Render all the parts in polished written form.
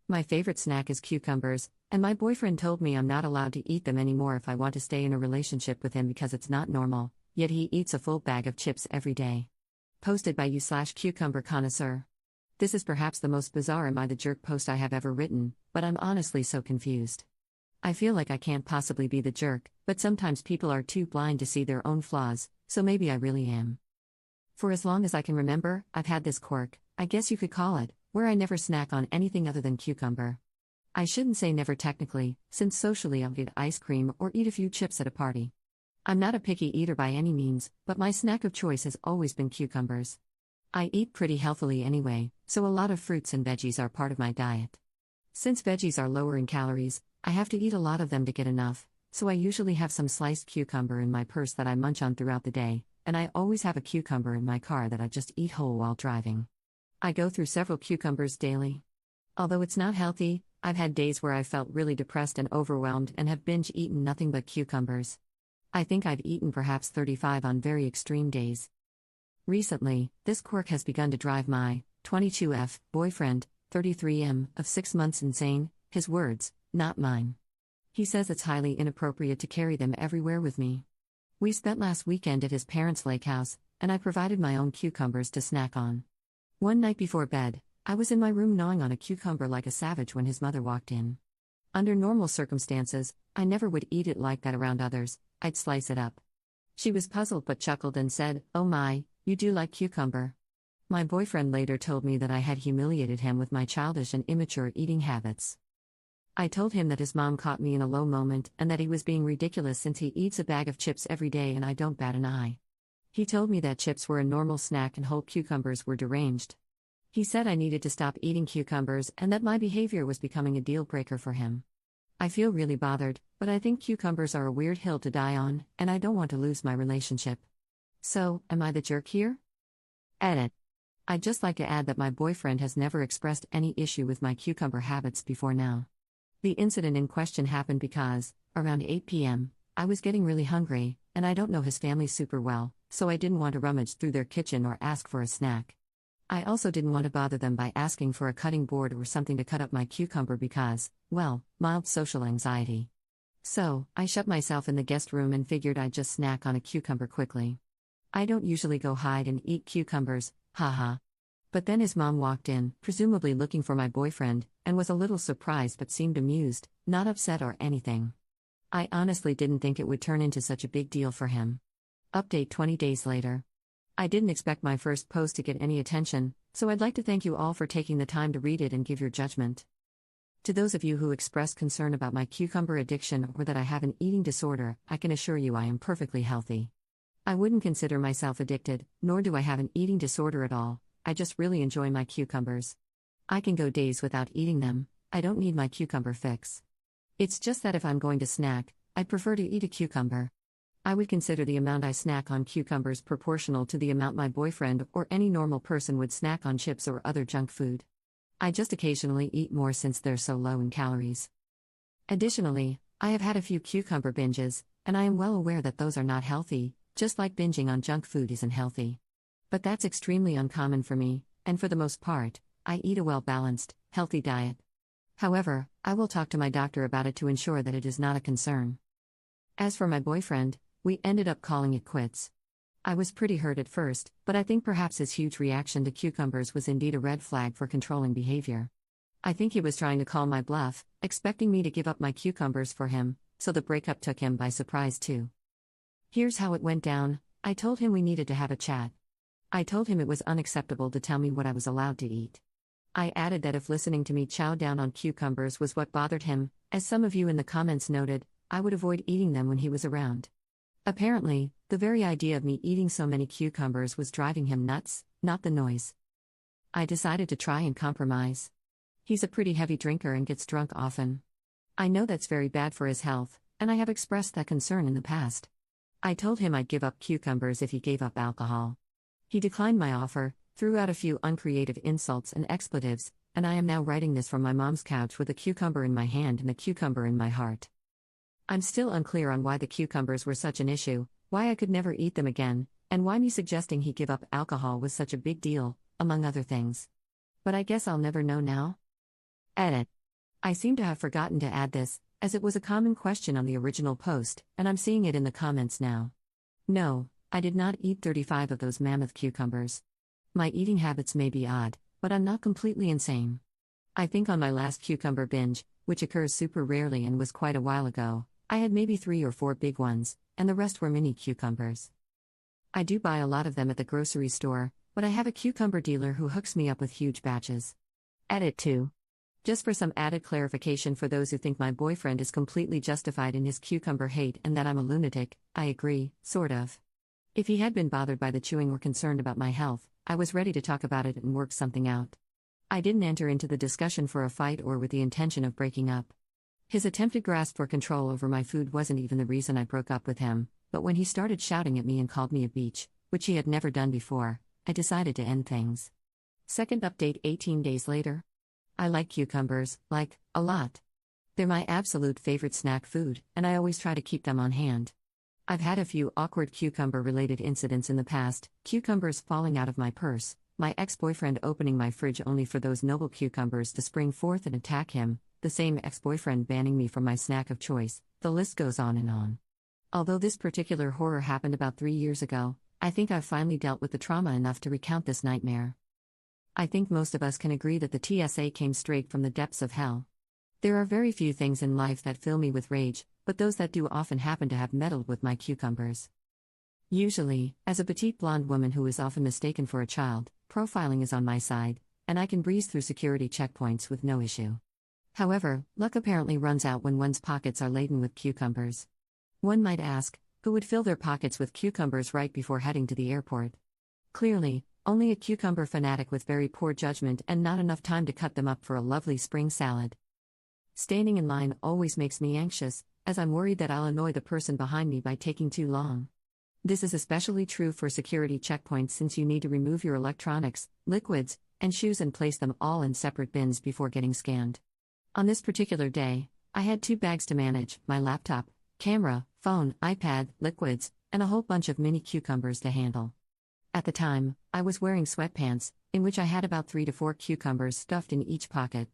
My favorite snack is cucumbers, and my boyfriend told me I'm not allowed to eat them anymore if I want to stay in a relationship with him because it's not normal, yet he eats a full bag of chips every day. Posted by you/cucumber connoisseur. This is perhaps the most bizarre Am I the Jerk post I have ever written, but I'm honestly so confused. I feel like I can't possibly be the jerk, but sometimes people are too blind to see their own flaws, so maybe I really am. For as long as I can remember, I've had this quirk, I guess you could call it, where I never snack on anything other than cucumber. I shouldn't say never technically, since socially I'll get ice cream or eat a few chips at a party. I'm not a picky eater by any means, but my snack of choice has always been cucumbers. I eat pretty healthily anyway, so a lot of fruits and veggies are part of my diet. Since veggies are lower in calories, I have to eat a lot of them to get enough, so I usually have some sliced cucumber in my purse that I munch on throughout the day, and I always have a cucumber in my car that I just eat whole while driving. I go through several cucumbers daily. Although it's not healthy, I've had days where I felt really depressed and overwhelmed and have binge-eaten nothing but cucumbers. I think I've eaten perhaps 35 on very extreme days. Recently, this quirk has begun to drive my 22F boyfriend, 33M, of 6 months insane, his words, not mine. He says it's highly inappropriate to carry them everywhere with me. We spent last weekend at his parents' lake house, and I provided my own cucumbers to snack on. One night before bed, I was in my room gnawing on a cucumber like a savage when his mother walked in. Under normal circumstances, I never would eat it like that around others, I'd slice it up. She was puzzled but chuckled and said, "Oh my, you do like cucumber." My boyfriend later told me that I had humiliated him with my childish and immature eating habits. I told him that his mom caught me in a low moment and that he was being ridiculous since he eats a bag of chips every day and I don't bat an eye. He told me that chips were a normal snack and whole cucumbers were deranged. He said I needed to stop eating cucumbers and that my behavior was becoming a deal breaker for him. I feel really bothered, but I think cucumbers are a weird hill to die on, and I don't want to lose my relationship. So, am I the jerk here? Edit. I'd just like to add that my boyfriend has never expressed any issue with my cucumber habits before now. The incident in question happened because, around 8 p.m., I was getting really hungry, and I don't know his family super well, so I didn't want to rummage through their kitchen or ask for a snack. I also didn't want to bother them by asking for a cutting board or something to cut up my cucumber because, well, mild social anxiety. So, I shut myself in the guest room and figured I'd just snack on a cucumber quickly. I don't usually go hide and eat cucumbers, haha. But then his mom walked in, presumably looking for my boyfriend, and was a little surprised but seemed amused, not upset or anything. I honestly didn't think it would turn into such a big deal for him. Update 20 days later. I didn't expect my first post to get any attention, so I'd like to thank you all for taking the time to read it and give your judgment. To those of you who expressed concern about my cucumber addiction or that I have an eating disorder, I can assure you I am perfectly healthy. I wouldn't consider myself addicted, nor do I have an eating disorder at all, I just really enjoy my cucumbers. I can go days without eating them, I don't need my cucumber fix. It's just that if I'm going to snack, I'd prefer to eat a cucumber. I would consider the amount I snack on cucumbers proportional to the amount my boyfriend or any normal person would snack on chips or other junk food. I just occasionally eat more since they're so low in calories. Additionally, I have had a few cucumber binges, and I am well aware that those are not healthy, just like binging on junk food isn't healthy. But that's extremely uncommon for me, and for the most part, I eat a well-balanced, healthy diet. However, I will talk to my doctor about it to ensure that it is not a concern. As for my boyfriend, we ended up calling it quits. I was pretty hurt at first, but I think perhaps his huge reaction to cucumbers was indeed a red flag for controlling behavior. I think he was trying to call my bluff, expecting me to give up my cucumbers for him, so the breakup took him by surprise too. Here's how it went down. I told him we needed to have a chat. I told him it was unacceptable to tell me what I was allowed to eat. I added that if listening to me chow down on cucumbers was what bothered him, as some of you in the comments noted, I would avoid eating them when he was around. Apparently, the very idea of me eating so many cucumbers was driving him nuts, not the noise. I decided to try and compromise. He's a pretty heavy drinker and gets drunk often. I know that's very bad for his health, and I have expressed that concern in the past. I told him I'd give up cucumbers if he gave up alcohol. He declined my offer, threw out a few uncreative insults and expletives, and I am now writing this from my mom's couch with a cucumber in my hand and a cucumber in my heart. I'm still unclear on why the cucumbers were such an issue, why I could never eat them again, and why me suggesting he give up alcohol was such a big deal, among other things. But I guess I'll never know now. Edit. I seem to have forgotten to add this, as it was a common question on the original post, and I'm seeing it in the comments now. No, I did not eat 35 of those mammoth cucumbers. My eating habits may be odd, but I'm not completely insane. I think on my last cucumber binge, which occurs super rarely and was quite a while ago, I had maybe 3 or 4 big ones, and the rest were mini cucumbers. I do buy a lot of them at the grocery store, but I have a cucumber dealer who hooks me up with huge batches. Edit 2. Just for some added clarification for those who think my boyfriend is completely justified in his cucumber hate and that I'm a lunatic, I agree, sort of. If he had been bothered by the chewing or concerned about my health, I was ready to talk about it and work something out. I didn't enter into the discussion for a fight or with the intention of breaking up. His attempted grasp for control over my food wasn't even the reason I broke up with him, but when he started shouting at me and called me a beach, which he had never done before, I decided to end things. Second update 18 days later. I like cucumbers, a lot. They're my absolute favorite snack food, and I always try to keep them on hand. I've had a few awkward cucumber-related incidents in the past, cucumbers falling out of my purse, my ex-boyfriend opening my fridge only for those noble cucumbers to spring forth and attack him, the same ex-boyfriend banning me from my snack of choice, the list goes on and on. Although this particular horror happened about 3 years ago, I think I've finally dealt with the trauma enough to recount this nightmare. I think most of us can agree that the TSA came straight from the depths of hell. There are very few things in life that fill me with rage, but those that do often happen to have meddled with my cucumbers. Usually, as a petite blonde woman who is often mistaken for a child, profiling is on my side, and I can breeze through security checkpoints with no issue. However, luck apparently runs out when one's pockets are laden with cucumbers. One might ask, who would fill their pockets with cucumbers right before heading to the airport? Clearly, only a cucumber fanatic with very poor judgment and not enough time to cut them up for a lovely spring salad. Standing in line always makes me anxious, as I'm worried that I'll annoy the person behind me by taking too long. This is especially true for security checkpoints since you need to remove your electronics, liquids, and shoes and place them all in separate bins before getting scanned. On this particular day, I had 2 bags to manage: my laptop, camera, phone, iPad, liquids, and a whole bunch of mini cucumbers to handle. At the time, I was wearing sweatpants, in which I had about 3 to 4 cucumbers stuffed in each pocket.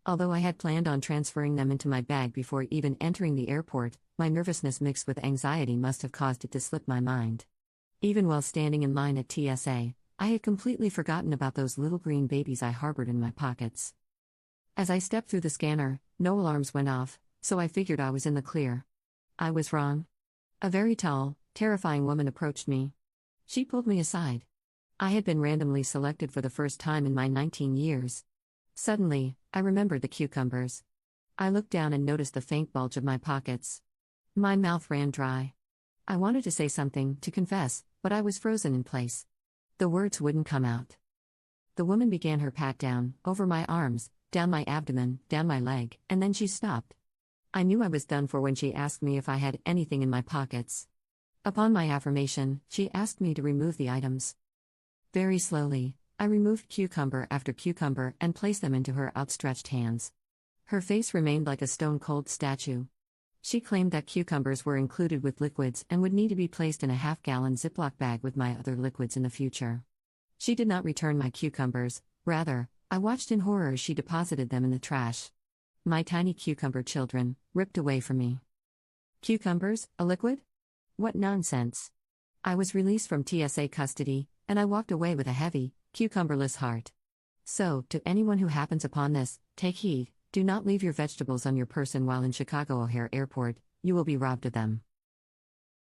Although I had planned on transferring them into my bag before even entering the airport, my nervousness mixed with anxiety must have caused it to slip my mind. Even while standing in line at TSA, I had completely forgotten about those little green babies I harbored in my pockets. As I stepped through the scanner, no alarms went off, so I figured I was in the clear. I was wrong. A very tall, terrifying woman approached me. She pulled me aside. I had been randomly selected for the first time in my 19 years. Suddenly, I remembered the cucumbers. I looked down and noticed the faint bulge of my pockets. My mouth ran dry. I wanted to say something, to confess, but I was frozen in place. The words wouldn't come out. The woman began her pat down, over my arms, down my abdomen, down my leg, and then she stopped. I knew I was done for when she asked me if I had anything in my pockets. Upon my affirmation, she asked me to remove the items. Very slowly, I removed cucumber after cucumber and placed them into her outstretched hands. Her face remained like a stone-cold statue. She claimed that cucumbers were included with liquids and would need to be placed in a half-gallon Ziploc bag with my other liquids in the future. She did not return my cucumbers, rather, I watched in horror as she deposited them in the trash. My tiny cucumber children, ripped away from me. Cucumbers, a liquid? What nonsense. I was released from TSA custody, and I walked away with a heavy, cucumberless heart. So, to anyone who happens upon this, take heed, do not leave your vegetables on your person while in Chicago O'Hare Airport, you will be robbed of them.